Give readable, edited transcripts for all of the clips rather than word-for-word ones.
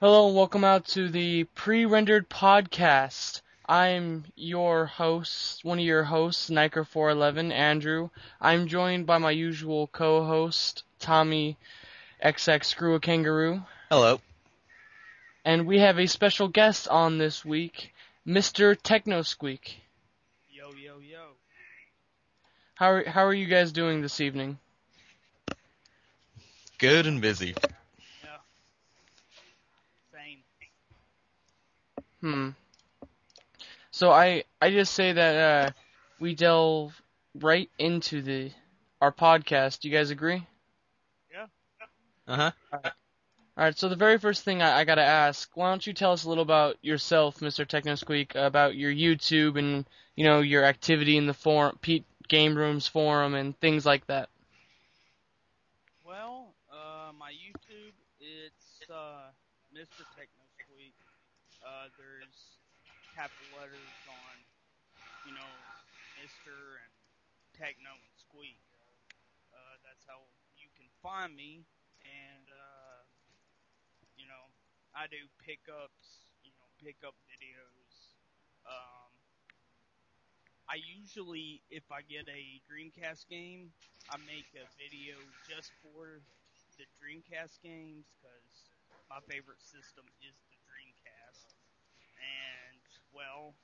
Hello and welcome out to the Prerendered podcast. I'm your host, one of your hosts, Niker411, Andrew. I'm joined by my usual co-host, Tommy XX Screw a Kangaroo. Hello. And we have a special guest on this week, MrTechnoSqueek. Yo, yo, yo. How are you guys doing this evening? Good and busy. Yeah, same. Hmm. So I just say that we delve right into the our podcast. Do you guys agree? Yeah. Uh-huh. Alright, so the very first thing I gotta ask, why don't you tell us a little about yourself, Mr. TechnoSqueak, about your YouTube and, your activity in the Pete Game Rooms forum and things like that. Well, my YouTube, it's Mr. TechnoSqueak. There's capital letters on, Mr. and Techno and Squeak. That's how you can find me. And, you know, I do pickups, pickup videos. Um, I usually, if I get a Dreamcast game, I make a video just for the Dreamcast games because my favorite system is the Dreamcast. And, well,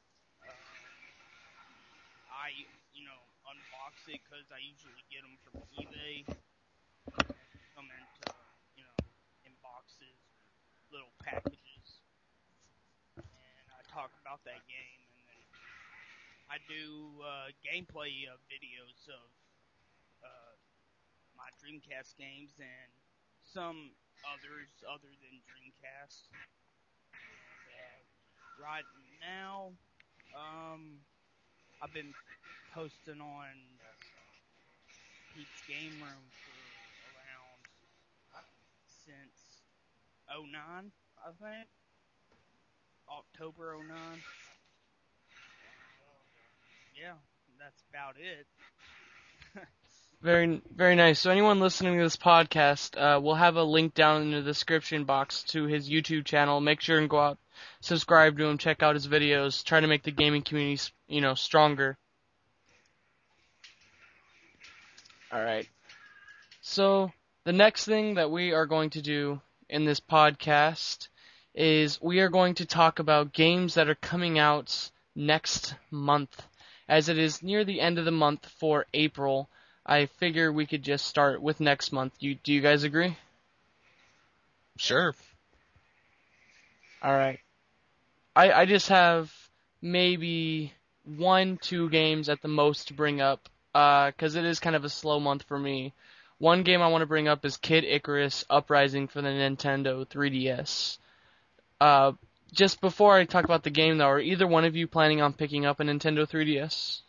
I, unbox it because I usually get them from eBay and they come into, in boxes or little packages. And I talk about that game and then I do gameplay videos of uh, my Dreamcast games and some others other than Dreamcast. And right now, I've been posting on Pete's Game Room for around since '09, I think. October '09. Yeah, that's about it. Very, very nice. So anyone listening to this podcast, we'll have a link down in the description box to his YouTube channel. Make sure and go out, subscribe to him, check out his videos, try to make the gaming community, stronger. Alright. So, the next thing that we are going to do in this podcast is we are going to talk about games that are coming out next month. As it is near the end of the month for April, I figure we could just start with next month. Do you guys agree? Yeah. Sure. Alright. I just have maybe one, two games at the most to bring up, 'cause it is kind of a slow month for me. One game I want to bring up is Kid Icarus Uprising for the Nintendo 3DS. Uh, just before I talk about the game though, are either one of you planning on picking up a Nintendo 3DS?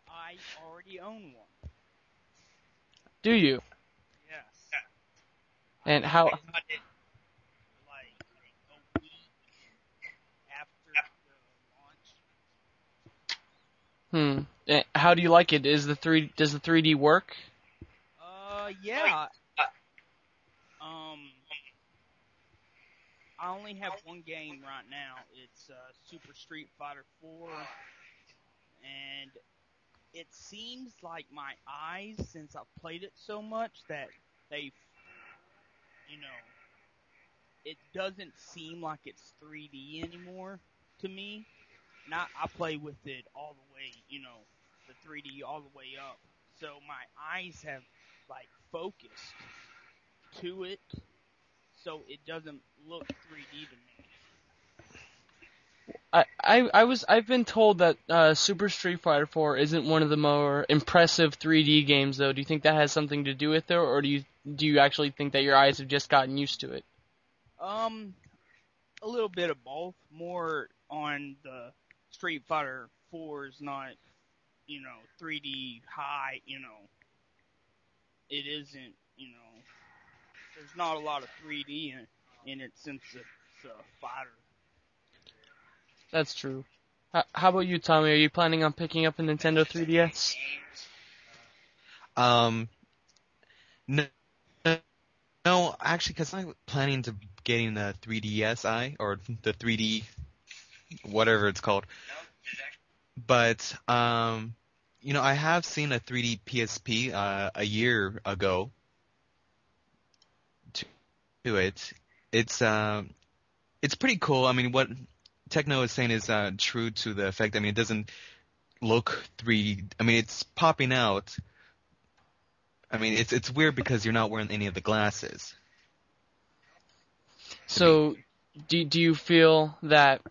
I already own one. Do you? Yes. I And got how? it like a week after the launch. How do you like it? Does the 3D work? Yeah. Um, I only have one game right now. It's Super Street Fighter 4, and it seems like my eyes, since I've played it so much, that they, you know, it doesn't seem like it's 3D anymore to me. Not I play with it all the way, the 3D all the way up. So my eyes have like focused to it, so it doesn't look 3D to me. I've been told that Super Street Fighter 4 isn't one of the more impressive 3D games though. Do you think that has something to do with it, or do you actually think that your eyes have just gotten used to it? Um, a little bit of both. More on the Street Fighter 4's not, 3D high. It isn't. There's not a lot of 3D in it since it's a fighter. That's true. How about you, Tommy? Are you planning on picking up a Nintendo 3DS? Um, no, No, actually, because I'm planning to getting the 3DSi or the 3D whatever it's called. But I have seen a 3D PSP a year ago to it. It's it's pretty cool. I mean, what Techno is saying is true to the effect. I mean, it doesn't look 3D. I mean, it's popping out. I mean, it's weird because you're not wearing any of the glasses. To me. So, do you feel that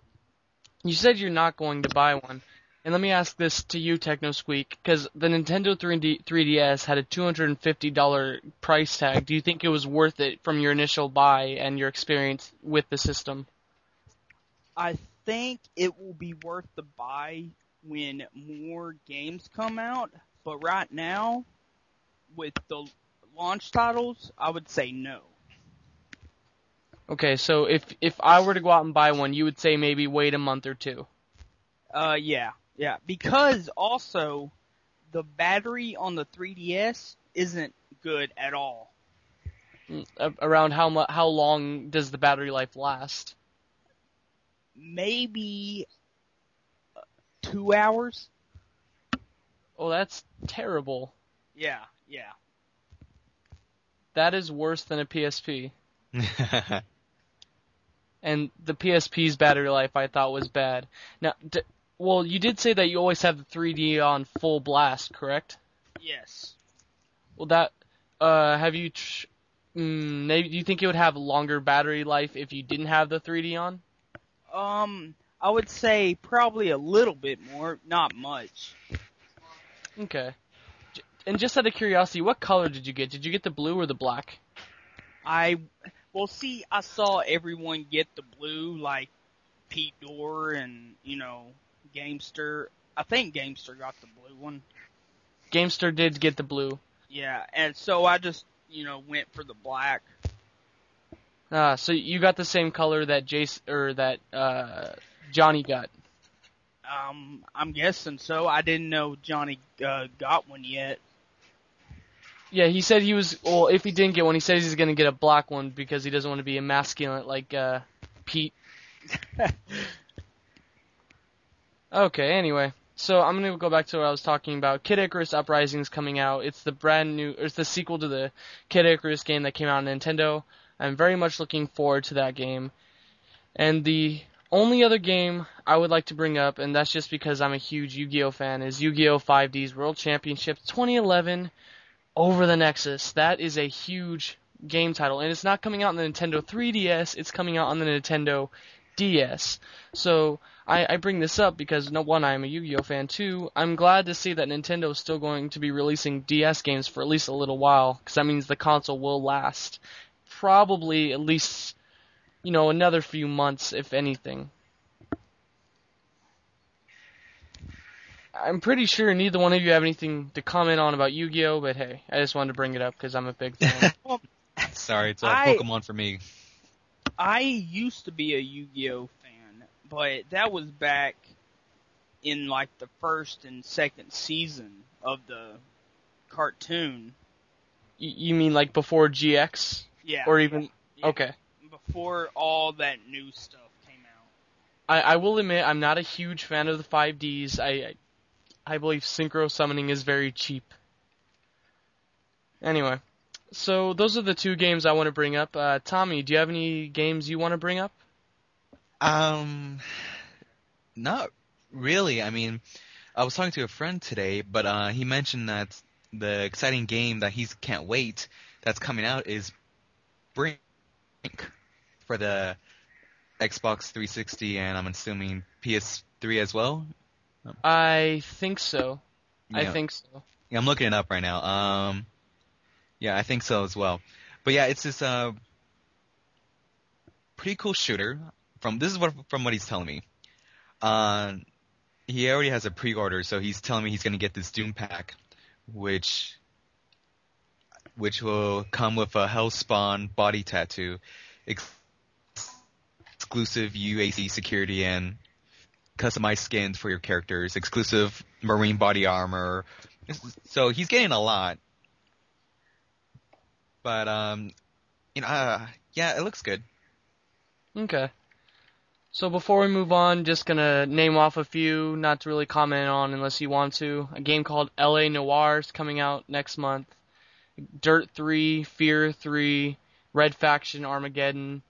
you said you're not going to buy one? And let me ask this to you, TechnoSqueek, because the Nintendo 3DS had a $250 price tag. Do you think it was worth it from your initial buy and your experience with the system? I think it will be worth the buy when more games come out, but right now, with the launch titles, I would say no. Okay, so if I were to go out and buy one, you would say maybe wait a month or two. Yeah, because also the battery on the 3DS isn't good at all. Around how long does the battery life last? Maybe 2 hours. Oh, that's terrible. Yeah. That is worse than a PSP. And the PSP's battery life I thought was bad. Now, well, you did say that you always have the 3D on full blast, correct? Yes. Well, have you, maybe, do you think it would have longer battery life if you didn't have the 3D on? I would say probably a little bit more, not much. Okay. And just out of curiosity, what color did you get? Did you get the blue or the black? I saw everyone get the blue, like Pete Dorr and, Gamester. I think Gamester got the blue one. Gamester did get the blue. Yeah, and so I just, went for the black. So you got the same color that Johnny got. I'm guessing so. I didn't know Johnny got one yet. Yeah, he said well, if he didn't get one, he says he's going to get a black one because he doesn't want to be emasculate like Pete. Okay, anyway. So I'm going to go back to what I was talking about. Kid Icarus Uprising is coming out. It's it's the sequel to the Kid Icarus game that came out on Nintendo. I'm very much looking forward to that game. And the only other game I would like to bring up, and that's just because I'm a huge Yu-Gi-Oh fan, is Yu-Gi-Oh! 5D's World Championship 2011 over the Nexus. That is a huge game title, and it's not coming out on the Nintendo 3DS, it's coming out on the Nintendo DS. So I bring this up because, no, one, I'm a Yu-Gi-Oh fan. Two, I'm glad to see that Nintendo is still going to be releasing DS games for at least a little while, because that means the console will last probably at least, another few months, if anything. I'm pretty sure neither one of you have anything to comment on about Yu-Gi-Oh, but hey, I just wanted to bring it up because I'm a big fan. Well, Sorry, it's Pokemon for me. I used to be a Yu-Gi-Oh fan, but that was back in like the first and second season of the cartoon. You mean like before GX? Yeah. Or even... Yeah. Okay. Before all that new stuff came out. I will admit, I'm not a huge fan of the 5Ds. I believe synchro summoning is very cheap. Anyway, so those are the two games I want to bring up. Tommy, do you have any games you want to bring up? Not really. I mean, I was talking to a friend today, but he mentioned that the exciting game that he can't wait that's coming out is Brink for the Xbox 360 and I'm assuming PS3 as well. I think so. Yeah. I think so. Yeah, I'm looking it up right now. Yeah, I think so as well. But yeah, it's this pretty cool shooter. From what he's telling me. He already has a pre-order, so he's telling me he's gonna get this Doom pack, which will come with a Hellspawn body tattoo, exclusive UAC security, and customized skins for your characters, exclusive marine body armor. So he's getting a lot. But Yeah, it looks good. Okay. So before we move on, just gonna name off a few, not to really comment on unless you want to. A game called LA Noir is coming out next month. Dirt 3, Fear 3, Red Faction, Armageddon.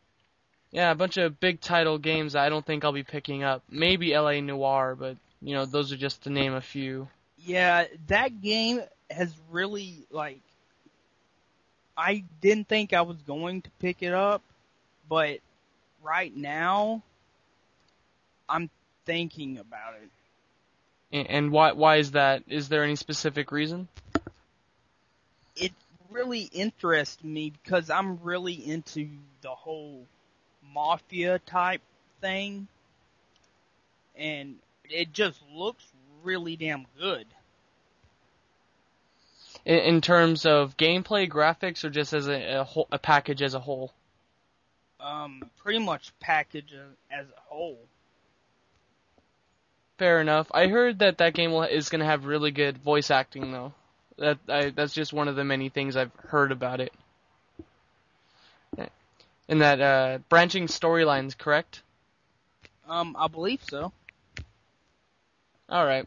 Yeah, a bunch of big title games that I don't think I'll be picking up. Maybe LA Noir, but those are just to name a few. Yeah, that game has really like I didn't think I was going to pick it up, but right now I'm thinking about it. And why is that? Is there any specific reason? It really interests me because I'm really into the whole mafia type thing, and it just looks really damn good. In terms of gameplay, graphics, or just as a package as a whole? Pretty much package as a whole. Fair enough. I heard that game is going to have really good voice acting, though. That's just one of the many things I've heard about it. And that branching storylines, correct? I believe so. All right.